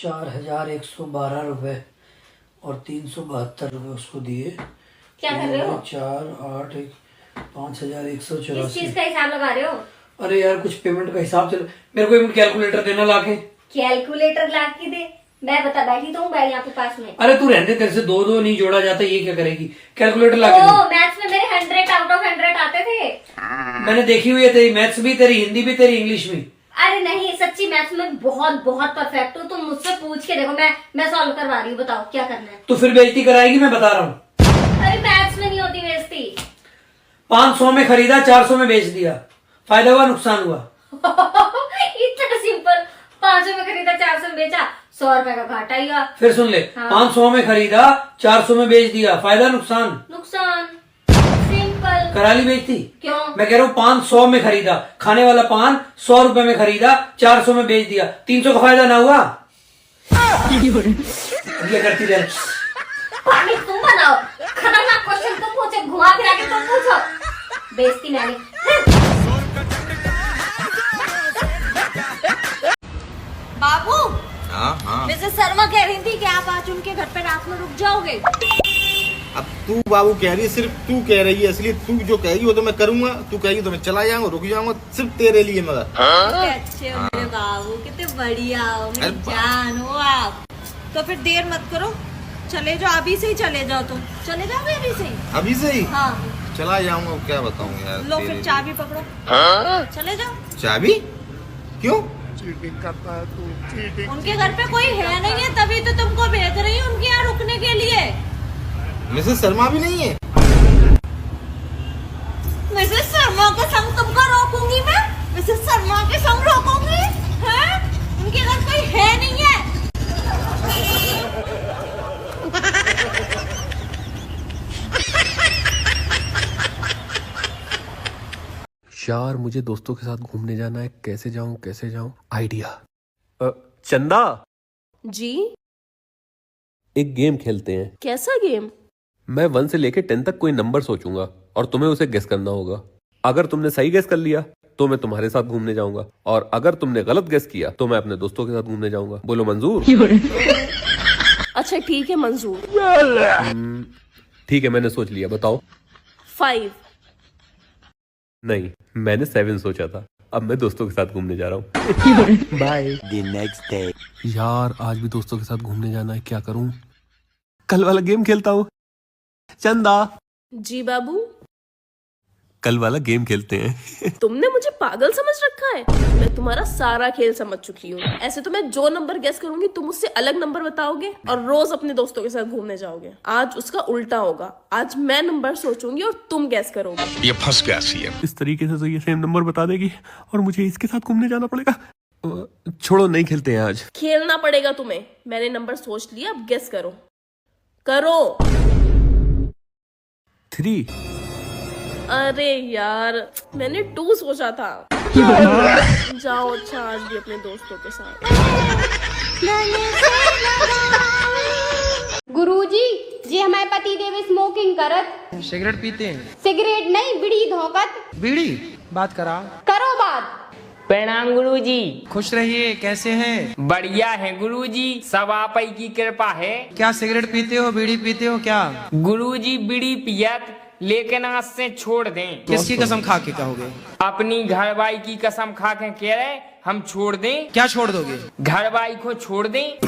4112 रुपए और 372 रुपए उसको दिए। क्या कर रहे हो? 4, 8, 5,184। किस चीज का हिसाब लगा रहे हो? अरे यार कुछ पेमेंट का हिसाब चल, मेरे को एक कैलकुलेटर देना लाके। कैलकुलेटर ला के दे? मैं बता बैठी तो हूँ बैठ यहाँ पे पास में। अरे तू रहने, तेरे से दो दो नहीं जोड़ा जाता, ये क्या करेगी? कैलकुलेटर ला के ओ मैथ्स में मेरे 100 आउट ऑफ 100 आते थे। मैंने देखी हुई है तेरी मैथ्स भी, तेरी हिंदी भी, तेरी इंग्लिश भी। अरे नहीं सच्ची मैथ्स में बहुत बहुत परफेक्ट हूँ। तुम मुझसे पूछ के देखो, मैं सॉल्व करवा रही हूँ। बताओ क्या करना है? तो फिर बेइज्जती कराएगी, मैं बता रहा हूँ। अरे मैथ्स में नहीं होती बेइज्जती। 500 में खरीदा, 400 में बेच दिया, फायदा हुआ नुकसान हुआ? इतना सिंपल। 500 में खरीदा 400 में बेचा, 100 रुपए का घाटा ही हुआ। फिर सुन ले, हाँ। 500 में खरीदा, 400 में बेच दिया, फायदा नुकसान? नुकसान। सिंपल। करा ली बेइज्जती? क्यों? मैं कह रहा हूँ 500 में खरीदा, खाने वाला पान 100 रुपए में खरीदा, 400 में बेच दिया, 300 का फायदा ना हुआ? ये करती रहे। पानी तुम बनाओ, खतरनाक क्वेश्चन तुम पूछो, घुमा फिरा के तुम पूछो। बेइज्जती मैंने। बाबू। हाँ। मिसेस शर्मा कह रही थी कि आप आज उनके घर पे रात में रुक जाओगे। अब तू बाबू कह रही है, सिर्फ तू कह रही है, इसलिए तू जो कहेगी वो तो मैं करूंगा। तू कहेगी तो मैं चला जाऊंगा, रुक जाऊंगा, सिर्फ तेरे लिए मगर। कितने अच्छे हो मेरे बाबू, कितने बढ़िया हो, मेरी जान हो आप। तो फिर देर मत करो, चले जाओ, अभी से ही चले जाओ। तुम चले जाओगे अभी से ही? अभी से ही? हाँ। चला जाऊंगा, क्या बताऊं यार। लो फिर चाबी पकड़ो, चले जाओ। चाबी? क्यों? चीटिंग करता है तू, चीटिंग। उनके घर पे कोई है नहीं है, तभी तो तुमको भेज रही हूँ उनके यहाँ रुकने के लिए। मिसेस शर्मा भी नहीं है? मिसेस शर्मा के संग तुमको रोकूंगी मैं? मिसेस शर्मा के संग रोकूंगी? हैं? उनके घर कोई है नहीं है। यार मुझे दोस्तों के साथ घूमने जाना है, कैसे जाऊं? आइडिया। चंदा जी? एक गेम खेलते हैं। कैसा गेम? मैं 1 से लेके 10 तक कोई नंबर सोचूंगा और तुम्हें उसे गेस करना होगा। अगर तुमने सही गेस कर लिया तो मैं तुम्हारे साथ घूमने जाऊंगा, और अगर तुमने गलत गेस किया तो मैं अपने दोस्तों के साथ घूमने जाऊंगा। बोलो मंजूर? अच्छा ठीक है मंजूर। ठीक है, मैंने सोच लिया, बताओ। 5। नहीं, मैंने 7 सोचा था। अब मैं दोस्तों के साथ घूमने जा रहा हूँ। बाय। The next day. यार आज भी दोस्तों के साथ घूमने जाना है, क्या करूं? कल वाला गेम खेलता हूँ। चंदा। जी बाबू? कल वाला गेम खेलते हैं। तुमने मुझे पागल समझ रखा है? मैं तुम्हारा सारा खेल समझ चुकी हूँ। ऐसे तो मैं जो नंबर गेस करूंगी तुम उससे अलग नंबर बताओगे और रोज अपने दोस्तों के साथ घूमने जाओगे। आज उसका उल्टा होगा। आज मैं नंबर सोचूंगी और तुम गेस करोगे। ये फंस गया सीएम। इस तरीके से तो ये सेम नंबर बता देगी और मुझे इसके साथ घूमने जाना पड़ेगा। छोड़ो, नहीं खेलते हैं आज। खेलना पड़ेगा तुम्हें। मैंने नंबर सोच लिया, अब गेस करो। करो। 3। अरे यार मैंने 2 सोचा था। जाओ अच्छा आज भी अपने दोस्तों के साथ। गुरुजी जी हमारे पति देव स्मोकिंग करत। सिगरेट पीते हैं? सिगरेट नहीं, बीड़ी धोकत। बीड़ी? बात करा। करो बात। प्रणाम गुरुजी। खुश रहिए, कैसे हैं? बढ़िया है गुरुजी, सब आप ही की कृपा है। क्या सिगरेट पीते हो, बीड़ी पीते हो क्या? गुरुजी बीड़ी पियत, लेकिन आज से छोड़ दें। किसकी कसम खा के कहोगे? अपनी घरवाई की कसम खा के कह रहे हम छोड़ दें। क्या छोड़ दोगे? घरवाई को छोड़ दें।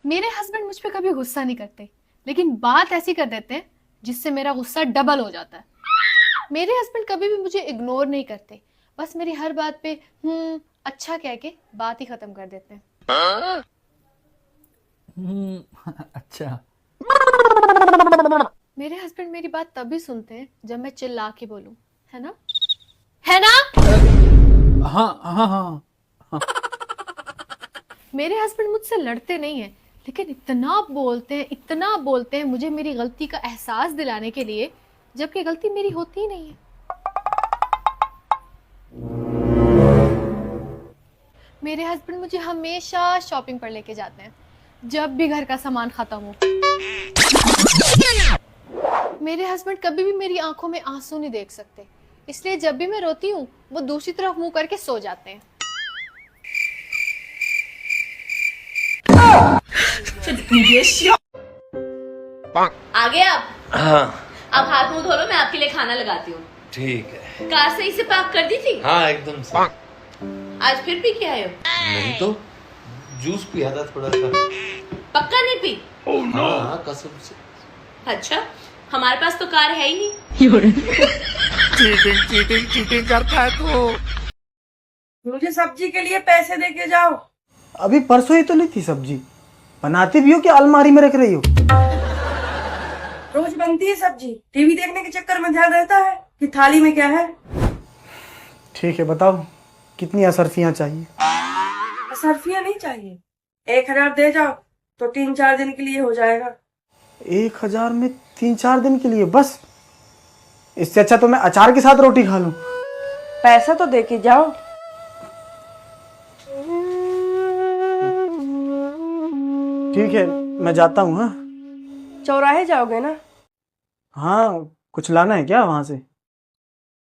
मेरे हस्बैंड मुझ पे कभी गुस्सा नहीं करते, लेकिन बात ऐसी कर देते हैं जिससे मेरा गुस्सा डबल हो जाता है। मेरे हस्बैंड कभी भी मुझे इग्नोर नहीं करते, बस मेरी हर बात पे अच्छा कह के बात ही खत्म कर देते हैं। अच्छा। मेरे हस्बैंड मेरी बात तभी सुनते हैं जब मैं चिल्ला के बोलूं, है ना? है ना? हाँ। मेरे हस्बैंड मुझसे लड़ते नहीं हैं, लेकिन इतना बोलते हैं मुझे मेरी गलती का एहसास दिलाने के लिए, जबकि गलती मेरी होती ही नहीं है। मेरे हस्बैंड मुझे हमेशा शॉपिंग पर लेके जाते हैं, जब भी घर का सामान खत्म हो। मेरे हस्बैंड कभी भी मेरी आंखों में आंसू नहीं देख सकते, इसलिए जब भी मैं रोती हूँ वो दूसरी तरफ मुंह करके सो जाते हैं। आ गए आप? हाँ। अब हाथ मुंह धो लो, मैं आपके लिए खाना लगाती हूँ। ठीक है। कार सही से पार्क कर दी थी? हाँ एकदम से। आज फिर पी के आए हो? नहीं तो जूस पिया था थोड़ा सा। पक्का नहीं पी? हाँ कसम से। अच्छा, हमारे पास तो कार है ही नहीं। चीटिंग करता है तू। मुझे सब्जी के लिए पैसे दे के जाओ। अभी परसों ही तो ली थी सब्जी, बनाती भी हो कि अलमारी में रख रही हो? रोज बनती है सब्जी, टीवी देखने के चक्कर में ध्यान रहता है कि थाली में क्या है। ठीक है, बताओ कितनी असरफियाँ चाहिए? असरफियाँ नहीं चाहिए, 1000 दे जाओ तो 3-4 दिन के लिए हो जाएगा। 1000 में 3-4 दिन के लिए बस? इससे अच्छा तो मैं अचार के साथ रोटी खा लूं। पैसा तो दे के जाओ। ठीक है, मैं जाता हूँ। हाँ चौराहे जाओगे ना? हाँ, कुछ लाना है क्या वहां से?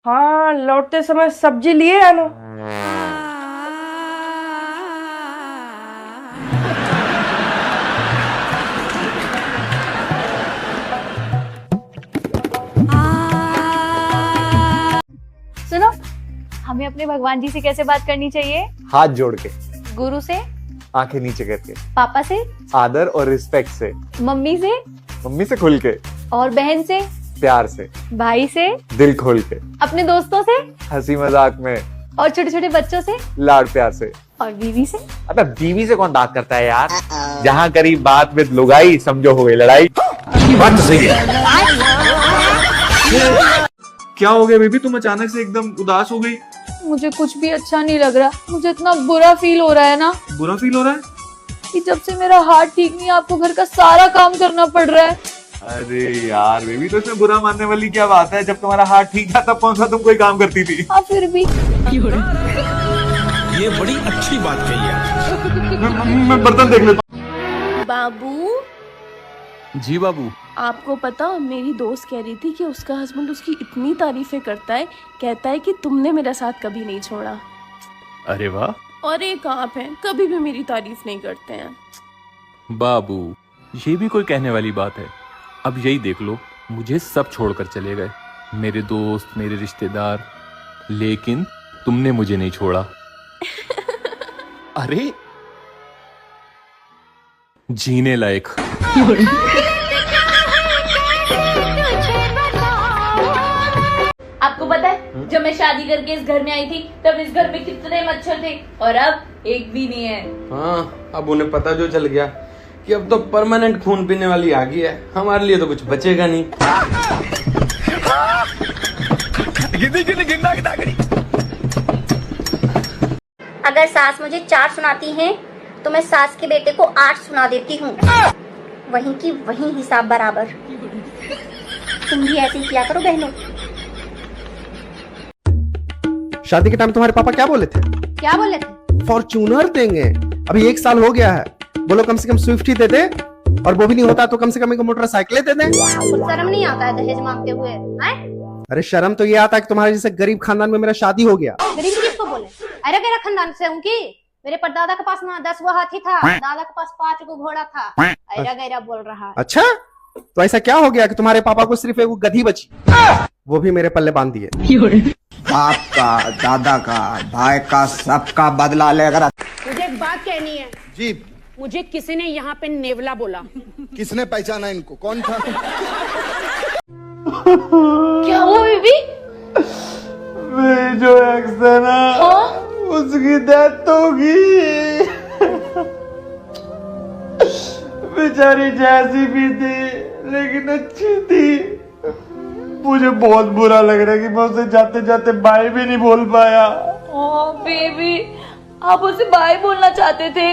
हाँ, लौटते समय सब्जी लिए आना। सुनो, हमें अपने भगवान जी से कैसे बात करनी चाहिए? हाथ जोड़ के, गुरु से, आंखें नीचे करके, पापा से, आदर और रिस्पेक्ट से, मम्मी से, मम्मी से खुल के, और बहन से, प्यार से, भाई से, दिल खोल के, अपने दोस्तों से, हंसी मजाक में, और छोटे छोटे बच्चों से, लाड प्यार से, और बीवी से। अबे बीवी से कौन बात करता है यार? जहाँ करी बात में लुगाई, समझो हो गई लड़ाई। बात तो सही है। क्या हो गया बेबी, तुम अचानक से एकदम उदास हो गई? मुझे कुछ भी अच्छा नहीं लग रहा, मुझे इतना बुरा फील हो रहा है ना। बुरा फील हो रहा है? कि जब से मेरा हार्ट ठीक नहीं है, आपको घर का सारा काम करना पड़ रहा है। अरे यार बेबी, तो इसमें बुरा मानने वाली क्या बात है? जब तुम्हारा हार्ट ठीक था तब कौन सा तुम कोई काम करती थी? हाँ फिर भी। ये बड़ी अच्छी बात कही है। मैं बर्तन देख लेता हूँ। बाबू। जी बाबू। आपको पता, मेरी दोस्त कह रही थी कि उसका हस्बैंड उसकी इतनी तारीफें करता है, कहता है कि तुमने मेरा साथ कभी नहीं छोड़ा। अरे वाह। और एक आप हैं, कभी भी मेरी तारीफ नहीं करते हैं। बाबू, ये भी कोई कहने वाली बात है? अब यही देख लो, मुझे सब छोड़कर चले गए, मेरे दोस्त, मेरे रिश्तेदार, लेकिन तुमने मुझे नहीं छोड़ा। अरे जीने लायक। आपको पता है, जब मैं शादी करके इस घर में आई थी तब इस घर में कितने मच्छर थे, और अब एक भी नहीं है। हाँ, अब उन्हें पता जो चल गया कि अब तो परमानेंट खून पीने वाली आ गई है, हमारे लिए तो कुछ बचेगा नहीं। अगर सास मुझे 4 सुनाती है तो मैं सास के बेटे को 8 सुना देती हूँ। वहीं की वहीं हिसाब बराबर। तुम भी ऐसे ही किया करो बहनों। शादी के टाइम तुम्हारे पापा क्या बोले थे? क्या बोले थे? फॉर्च्यूनर देंगे। अभी 1 साल हो गया है, बोलो कम से कम स्विफ्ट ही दे दे, और वो भी नहीं होता तो कम से कम एक मोटरसाइकिल दे दे। कुछ शर्म नहीं आता है दहेज मांगते हुए? अरे शर्म तो ये आता है कि तुम्हारे जैसे गरीब खानदान में मेरा शादी हो गया। गरीब किसको बोले? अरे मेरा खानदान से हूँ कि मेरे परदादा के पास ना 10 गो हाथी था, दादा के पास 5 गो घोड़ा था। ऐरा गैरा बोल रहा है। अच्छा, तो ऐसा क्या हो गया कि तुम्हारे पापा को सिर्फ एक गधी बची, वो भी मेरे पल्ले बांध दिए। बाप का, दादा का, भाई का, सबका बदला लेकर। मुझे एक बात कहनी है जी। मुझे किसी ने यहाँ पे नेवला बोला। किसने पहचाना इनको, कौन था? क्या हुआ बेबी? मेरी जो एक्स है ना, उसकी डेथ होगी। बेचारी जैसी भी थी लेकिन अच्छी थी। मुझे बहुत बुरा लग रहा है कि मैं उसे जाते जाते बाय भी नहीं बोल पाया। ओह बेबी, आप उसे बाय बोलना चाहते थे?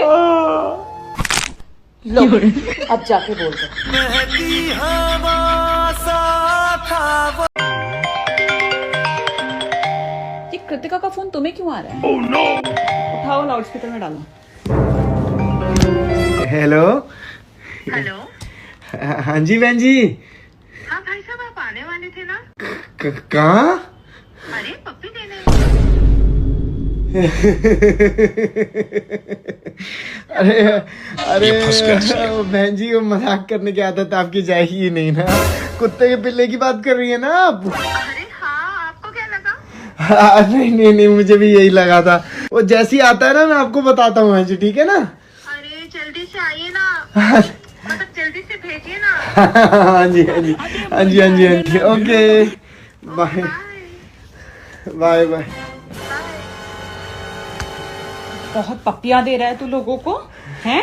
लो, अब जाके बोल दो। ये कृतिका का फोन तुम्हें क्यों आ रहा है? Oh no! उठाओ, लाउडस्पीकर में डालो। हेलो। हेलो। हाँ जी बहन जी। हाँ भाई साहब, आप आने वाले थे ना? कहाँ? अरे पप्पी देने। अरे अरे बहन जी, वो मजाक करने की आदत आपकी जाएगी ही नहीं ना। कुत्ते के पिल्ले की बात कर रही है ना आप? अरे हाँ, आपको क्या लगा? नहीं नहीं नहीं, मुझे भी यही लगा था। वो जैसे ही आता है ना, मैं आपको बताता हूँ बहन जी, ठीक है ना? अरे जल्दी से आइए ना, मतलब जल्दी से भेजिए ना। हाँ जी हाँ जी हाँ जी हाँ जी हाँ जी, ओके बाय बाय बाय। बहुत पप्पियां दे रहा है तू लोगों को, हैं?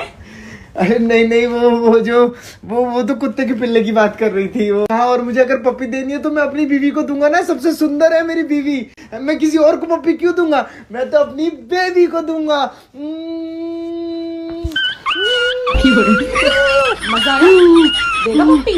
अरे नहीं नहीं, वो तो कुत्ते के पिल्ले की बात कर रही थी वो। हाँ, और मुझे अगर पप्पी देनी है तो मैं अपनी बीवी को दूंगा ना, सबसे सुंदर है मेरी बीवी। मैं किसी और को पप्पी क्यों दूंगा? मैं तो अपनी बेबी को दूंगा। मजा आया? देगा पप्पी?